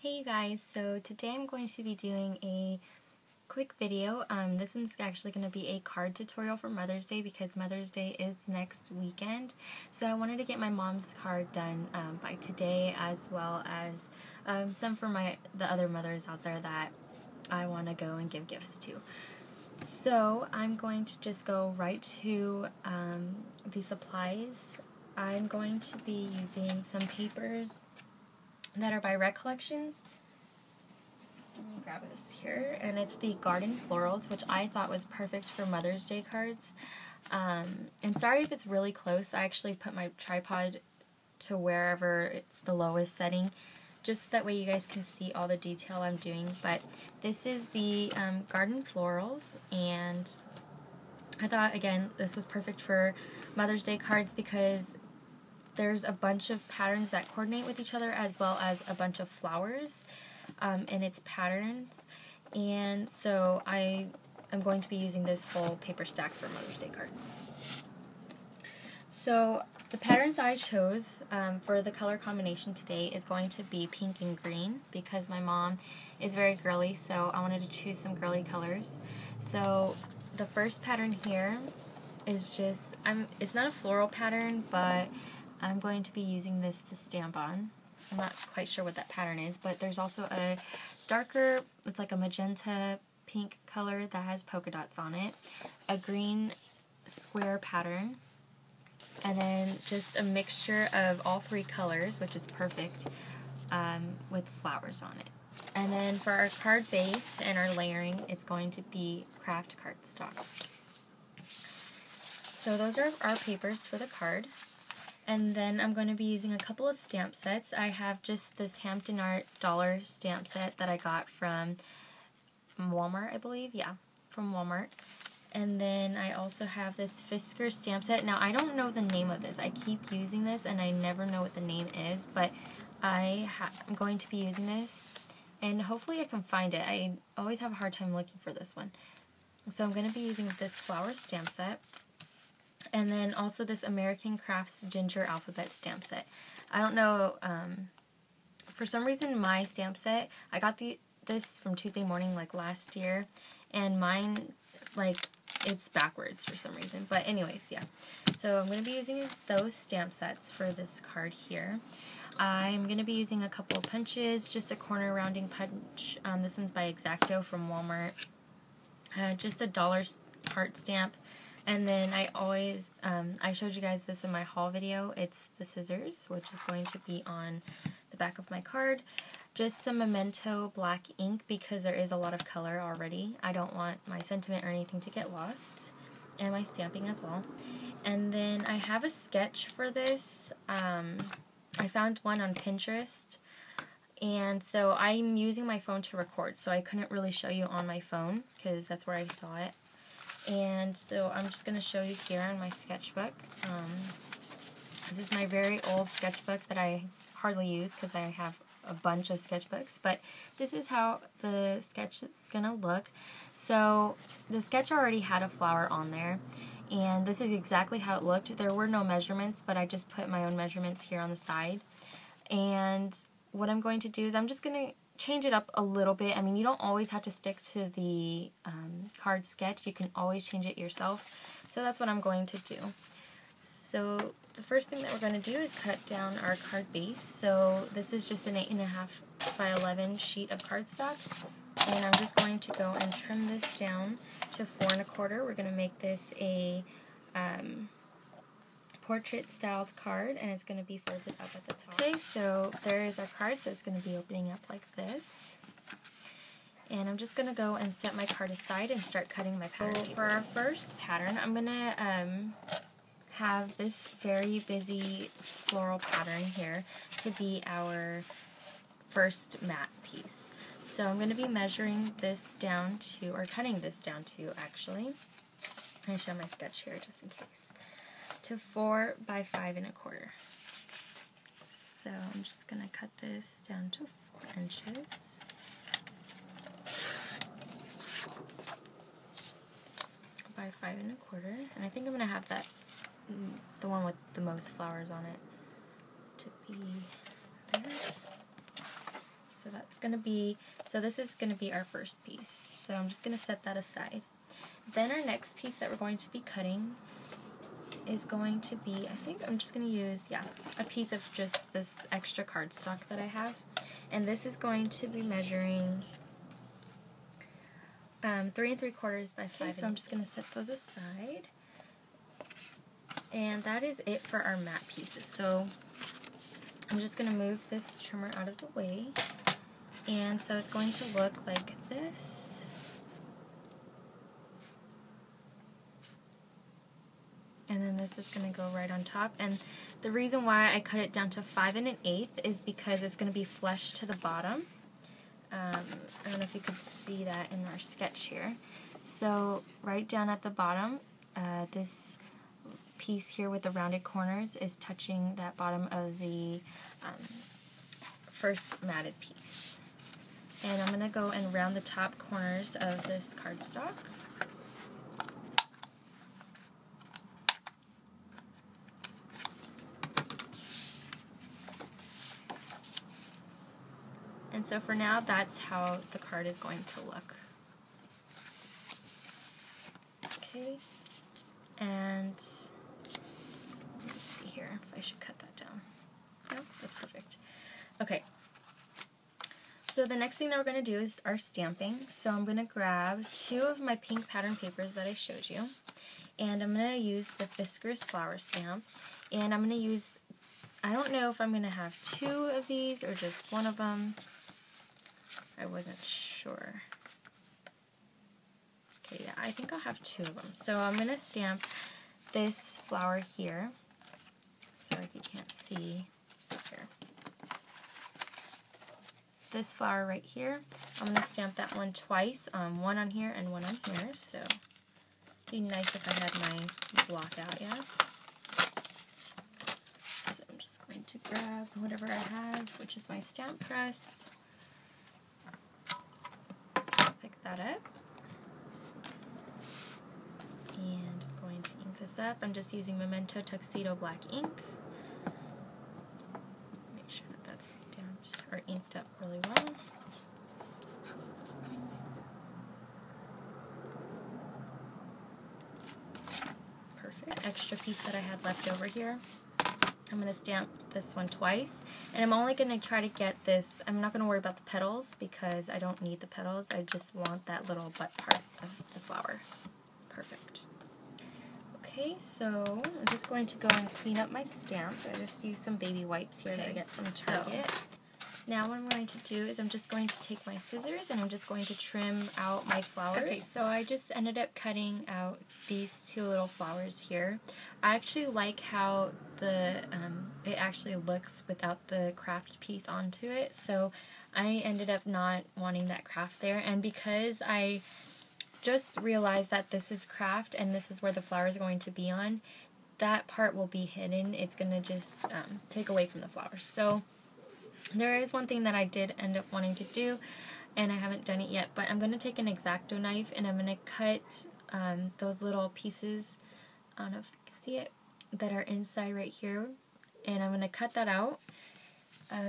Hey you guys, so today I'm going to be doing a quick video. This one's actually going to be a card tutorial for Mother's Day because Mother's Day is next weekend. So I wanted to get my mom's card done by today, as well as some for the other mothers out there that I want to go and give gifts to. So I'm going to just go right to the supplies. I'm going to be using some papers that are by Recollections. Let me grab this here, and it's the Garden Florals, which I thought was perfect for Mother's Day cards. And sorry if it's really close. I actually put my tripod to wherever it's the lowest setting, just that way you guys can see all the detail I'm doing. But this is the Garden Florals, and I thought, again, this was perfect for Mother's Day cards because there's a bunch of patterns that coordinate with each other, as well as a bunch of flowers in its patterns. And so I am going to be using this whole paper stack for Mother's Day cards. So the patterns I chose for the color combination today is going to be pink and green because my mom is very girly, so I wanted to choose some girly colors. So the first pattern here is just, it's not a floral pattern, but I'm going to be using this to stamp on. I'm not quite sure what that pattern is, but there's also a darker, it's like a magenta pink color that has polka dots on it, a green square pattern, and then just a mixture of all three colors, which is perfect, with flowers on it. And then for our card base and our layering, it's going to be craft cardstock. So those are our papers for the card. And then I'm going to be using a couple of stamp sets. I have just this Hampton Art dollar stamp set that I got from Walmart, I believe. Yeah, from Walmart. And then I also have this Fisker stamp set. Now, I don't know the name of this. I keep using this, and I never know what the name is. But I'm going to be using this, and hopefully I can find it. I always have a hard time looking for this one. So I'm going to be using this flower stamp set. And then also this American Crafts Ginger Alphabet stamp set. I don't know, for some reason my stamp set, I got this from Tuesday Morning like last year, and mine, like, it's backwards for some reason. But anyways, yeah. So I'm going to be using those stamp sets for this card here. I'm going to be using a couple of punches, just a corner rounding punch. This one's by X-Acto from Walmart. Just a dollar heart stamp. And then I always, I showed you guys this in my haul video. It's the scissors, which is going to be on the back of my card. Just some Memento black ink because there is a lot of color already. I don't want my sentiment or anything to get lost. And my stamping as well. And then I have a sketch for this. I found one on Pinterest. And so I'm using my phone to record, so I couldn't really show you on my phone because that's where I saw it. And so I'm just going to show you here on my sketchbook. This is my very old sketchbook that I hardly use because I have a bunch of sketchbooks. But this is how the sketch is going to look. So the sketch already had a flower on there. And this is exactly how it looked. There were no measurements, but I just put my own measurements here on the side. And what I'm going to do is I'm just going to change it up a little bit. I mean, you don't always have to stick to the card sketch. You can always change it yourself. So that's what I'm going to do. So the first thing that we're going to do is cut down our card base. So this is just an 8.5 by 11 sheet of cardstock. And I'm just going to go and trim this down to 4 1/4. We're going to make this a portrait styled card, and it's going to be folded up at the top. Okay, so there is our card, so it's going to be opening up like this. And I'm just going to go and set my card aside and start cutting my pattern. So for our first pattern, I'm going to have this very busy floral pattern here to be our first matte piece. So I'm going to be measuring this down to, or cutting this down to, actually. I'm going to show my sketch here just in case. To 4 by 5 1/4. So I'm just going to cut this down to 4 inches. By 5 1/4. And I think I'm going to have that, the one with the most flowers on it, to be there. So that's going to be, so this is going to be our first piece. So I'm just going to set that aside. Then our next piece that we're going to be cutting is going to be, I think I'm just going to use, a piece of just this extra cardstock that I have. And this is going to be measuring 3 3/4 by 5. So I'm just going to set those aside. And that is it for our matte pieces. So I'm just going to move this trimmer out of the way. And so it's going to look like this. And then this is going to go right on top. And the reason why I cut it down to 5 1/8 is because it's going to be flush to the bottom. I don't know if you could see that in our sketch here. So right down at the bottom, this piece here with the rounded corners is touching that bottom of the first matted piece. And I'm going to go and round the top corners of this cardstock. And so for now, that's how the card is going to look. Okay, and let's see here if I should cut that down. No, that's perfect. Okay, so the next thing that we're going to do is our stamping. So I'm going to grab 2 of my pink pattern papers that I showed you, and I'm going to use the Fiskars flower stamp, and I'm going to use, I don't know if I'm going to have 2 of these or just 1 of them. I wasn't sure. Okay, yeah, I think I'll have 2 of them. So I'm going to stamp this flower here. Sorry if you can't see. It's up here. This flower right here, I'm going to stamp that one twice, 1 on here and 1 on here. So it'd be nice if I had my block out yet. So I'm just going to grab whatever I have, which is my stamp press. Pick that up. And I'm going to ink this up. I'm just using Memento Tuxedo Black ink. Make sure that that's stamped or inked up really well. Perfect. Extra piece that I had left over here. I'm going to stamp this one twice, and I'm only going to try to get this, I'm not going to worry about the petals because I don't need the petals, I just want that little butt part of the flower. Perfect. Okay, so I'm just going to go and clean up my stamp. I just used some baby wipes here that I get from Target. So, now what I'm going to do is I'm just going to take my scissors and I'm just going to trim out my flowers. Okay, so I just ended up cutting out these 2 little flowers here. I actually like how the it actually looks without the craft piece onto it, so I ended up not wanting that craft there, and because I just realized that this is craft and this is where the flower is going to be on, that part will be hidden. It's going to just take away from the flowers. So there is one thing that I did end up wanting to do, and I haven't done it yet, but I'm going to take an X-Acto knife and I'm going to cut those little pieces, I don't know if you can see it, that are inside right here, and I'm going to cut that out.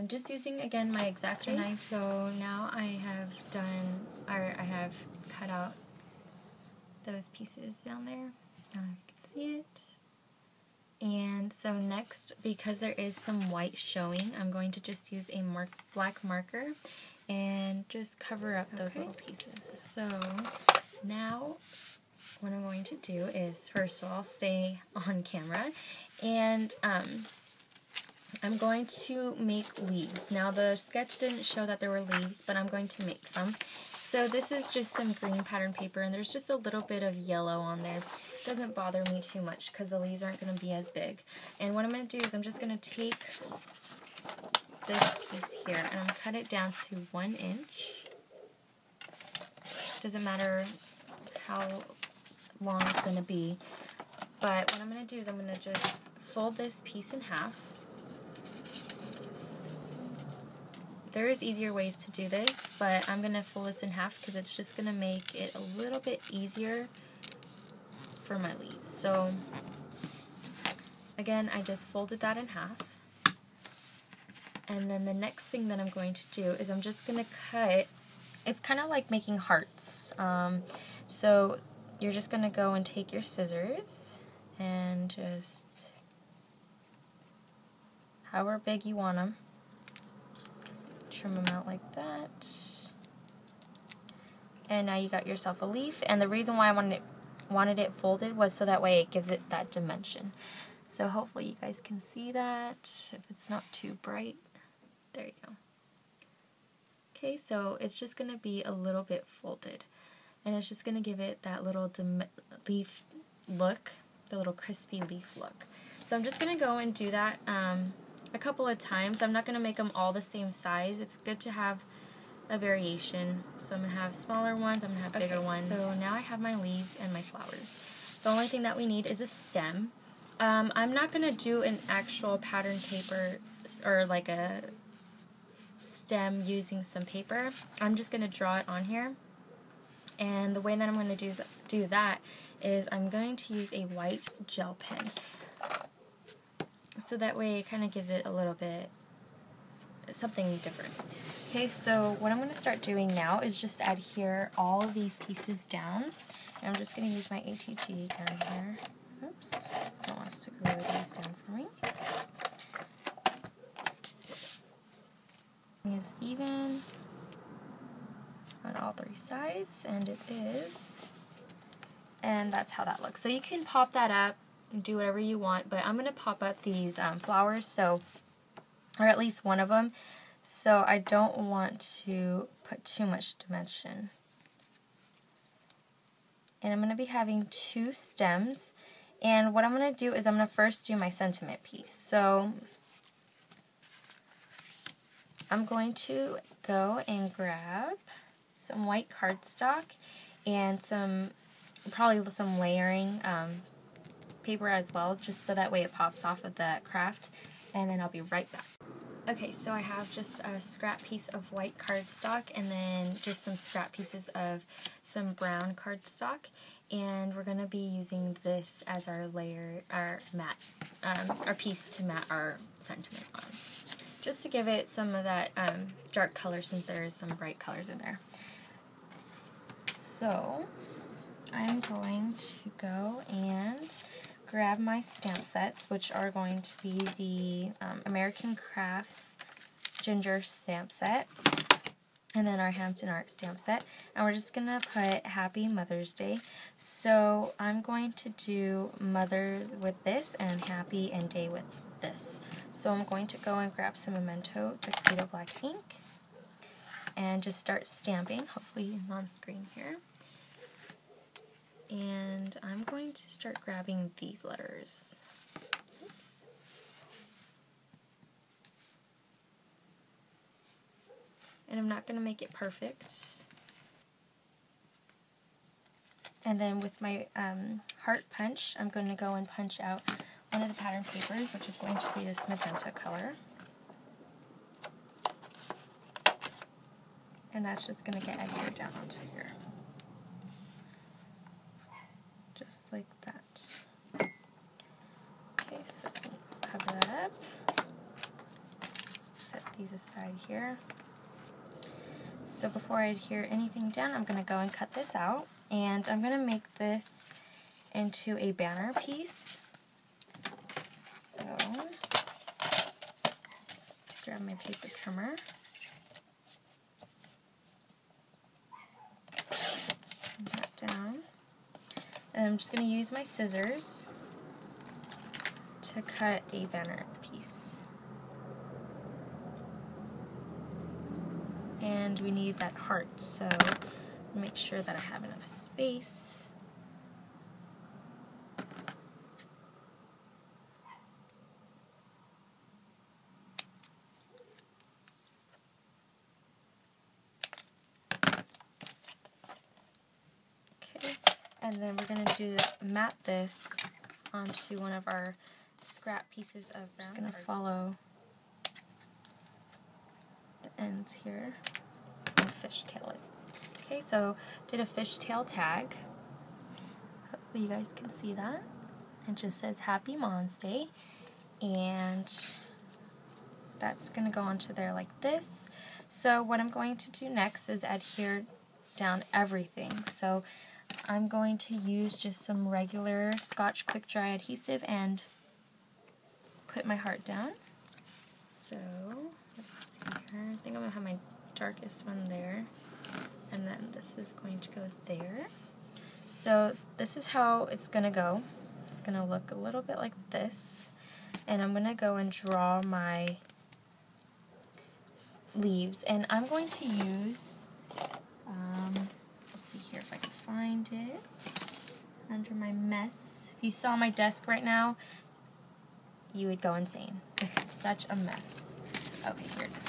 Just using, again, my X-Acto knife. So now I have done, or I have cut out those pieces down there. I don't know if you can see it. And so next, because there is some white showing, I'm going to just use a black marker and just cover up those little pieces. So now what I'm going to do is, first of all, stay on camera, and I'm going to make leaves. Now the sketch didn't show that there were leaves, but I'm going to make some. So this is just some green pattern paper, and there's just a little bit of yellow on there. It doesn't bother me too much because the leaves aren't going to be as big. And what I'm going to do is I'm just going to take this piece here and I'm going to cut it down to 1 inch. Doesn't matter how long it's going to be. But what I'm going to do is I'm going to just fold this piece in half. There is easier ways to do this, but I'm going to fold it in half because it's just going to make it a little bit easier for my leaves. So again, I just folded that in half, And then the next thing that I'm going to do is I'm just going to cut, it's kind of like making hearts. So you're just going to go and take your scissors and just, however big you want them, trim them out like that. And now you got yourself a leaf. And the reason why I wanted it folded was so that way it gives it that dimension. So hopefully you guys can see that if it's not too bright. There you go. Okay, so it's just going to be a little bit folded. And it's just going to give it that little leaf look, the little crispy leaf look. So I'm just going to go and do that a couple of times. I'm not going to make them all the same size. It's good to have a variation. So I'm going to have smaller ones, I'm going to have bigger ones. So now I have my leaves and my flowers. The only thing that we need is a stem. I'm not going to do an actual pattern paper or like a stem using some paper. I'm just going to draw it on here. And the way that I'm going to do that is I'm going to use a white gel pen. So that way it kind of gives it a little bit something different. Okay, so what I'm going to start doing now is just adhere all of these pieces down. And I'm just going to use my ATG down here. Oops, I don't want to glue these down for me. Is even on all three sides, and it is, and that's how that looks. So you can pop that up and do whatever you want, but I'm going to pop up these flowers, so, or at least one of them, so I don't want to put too much dimension. And I'm going to be having 2 stems, and what I'm going to do is I'm going to first do my sentiment piece. So I'm going to go and grab some white cardstock and probably some layering paper as well, just so that way it pops off of the craft, and then I'll be right back. Okay, so I have just a scrap piece of white cardstock and then just some scrap pieces of some brown cardstock, and we're going to be using this as our layer, our mat, our piece to mat our sentiment on, just to give it some of that dark color since there is some bright colors in there. So I'm going to go and grab my stamp sets, which are going to be the American Crafts Ginger stamp set, and then our Hampton Art stamp set, and we're just going to put Happy Mother's Day. So I'm going to do Mother's with this and Happy and Day with this. So I'm going to go and grab some Memento Tuxedo Black ink and just start stamping, hopefully on screen here. And I'm going to start grabbing these letters. Oops. And I'm not going to make it perfect. And then with my heart punch, I'm going to go and punch out one of the pattern papers, which is going to be this magenta color. And that's just going to get adhered down onto here. Just like that. Okay, so cover that up. Set these aside here. So before I adhere anything down, I'm going to go and cut this out. And I'm going to make this into a banner piece. So, to grab my paper trimmer. Put that down. And I'm just going to use my scissors to cut a banner piece. And we need that heart, so make sure that I have enough space. Okay, and then we're going to mat this onto one of our scrap pieces of brown. I'm just going to follow the ends here and fishtail it. Okay, so did a fishtail tag. Hopefully you guys can see that. It just says Happy Mom's Day, and that's going to go onto there like this. So what I'm going to do next is adhere down everything. So I'm going to use just some regular Scotch Quick Dry adhesive and put my heart down. So let's see here. I think I'm going to have my darkest one there. And then this is going to go there. So this is how it's going to go. It's going to look a little bit like this. And I'm going to go and draw my leaves. And I'm going to use, let's see here if I can find it, under my mess. If you saw my desk right now, you would go insane. It's such a mess. Okay, here it is.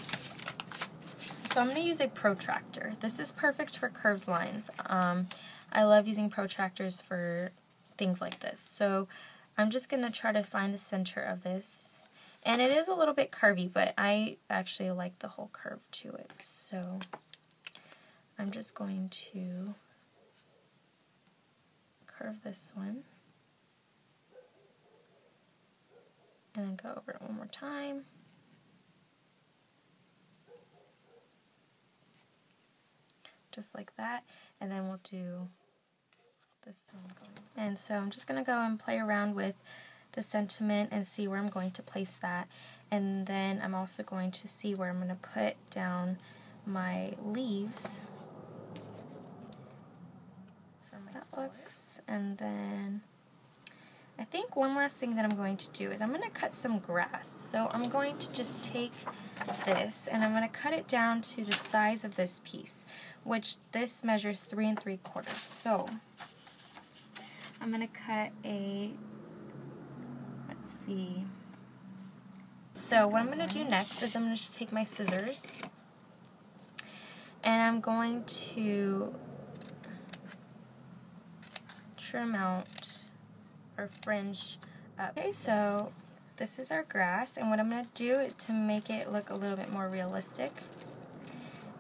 So I'm going to use a protractor. This is perfect for curved lines. I love using protractors for things like this. So I'm just going to try to find the center of this. And it is a little bit curvy, but I actually like the whole curve to it. So I'm just going to curve this one. And then go over it one more time. Just like that. And then we'll do this one going. And so I'm just going to go and play around with the sentiment and see where I'm going to place that. And then I'm also going to see where I'm going to put down my leaves. For my that looks. And then I think one last thing that I'm going to do is I'm going to cut some grass. So I'm going to just take this and I'm going to cut it down to the size of this piece, which this measures 3 3/4. So I'm going to cut a, let's see. So what I'm going to do next is I'm going to just take my scissors and I'm going to trim out or fringe up. Okay, so this is our grass, and what I'm going to do to make it look a little bit more realistic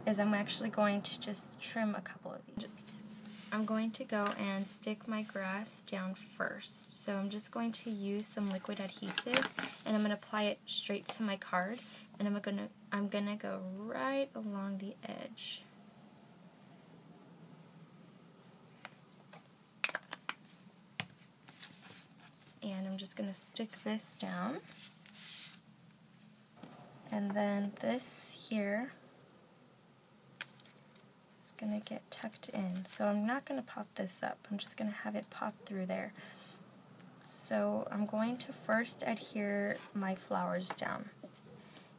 is I'm actually going to just trim a couple of these pieces. I'm going to go and stick my grass down first. So I'm just going to use some liquid adhesive and I'm going to apply it straight to my card, and I'm gonna go right along the edge. And I'm just going to stick this down. And then this here is going to get tucked in. So I'm not going to pop this up. I'm just going to have it pop through there. So I'm going to first adhere my flowers down.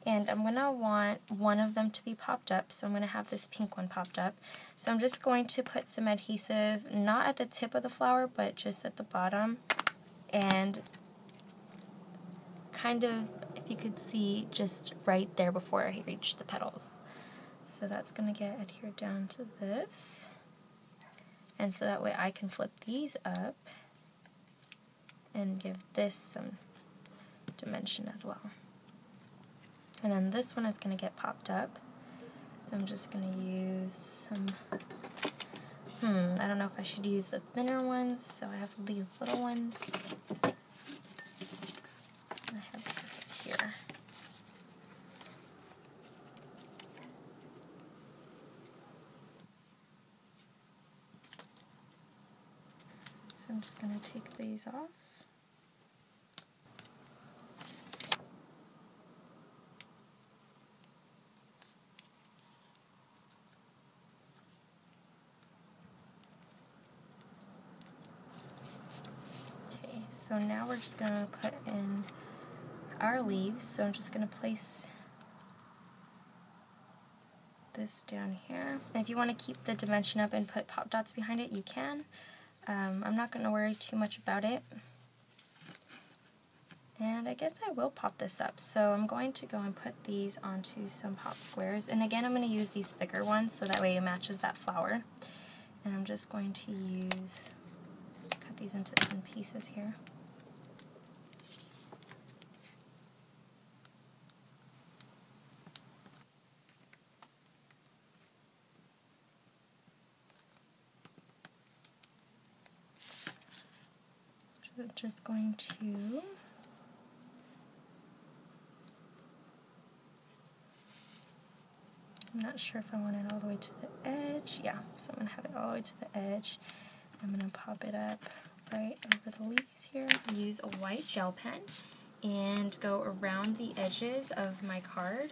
And I'm going to want one of them to be popped up. So I'm going to have this pink one popped up. So I'm just going to put some adhesive, not at the tip of the flower, but just at the bottom. And kind of, if you could see, just right there before I reach the petals. So that's going to get adhered down to this. And so that way I can flip these up and give this some dimension as well. And then this one is going to get popped up. So I'm just going to use some, I don't know if I should use the thinner ones, so I have these little ones. I have this here. So I'm just going to take these off. So now we're just going to put in our leaves. So I'm just going to place this down here. And if you want to keep the dimension up and put pop dots behind it, you can. I'm not going to worry too much about it. And I guess I will pop this up. So I'm going to go and put these onto some pop squares. And again, I'm going to use these thicker ones so that way it matches that flower. And I'm just going to cut these into thin pieces here. Just going to I'm not sure if I want it all the way to the edge. Yeah, so I'm going to have it all the way to the edge. I'm going to pop it up right over the leaves here. Use a white gel pen and go around the edges of my card.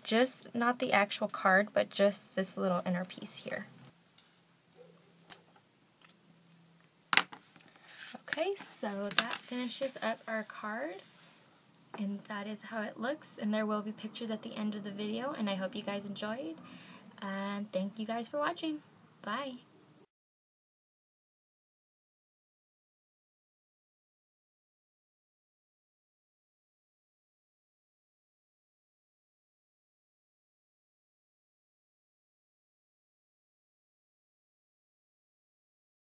Just not the actual card, but just this little inner piece here. Okay, so that finishes up our card, and that is how it looks, and there will be pictures at the end of the video, and I hope you guys enjoyed, and thank you guys for watching. Bye!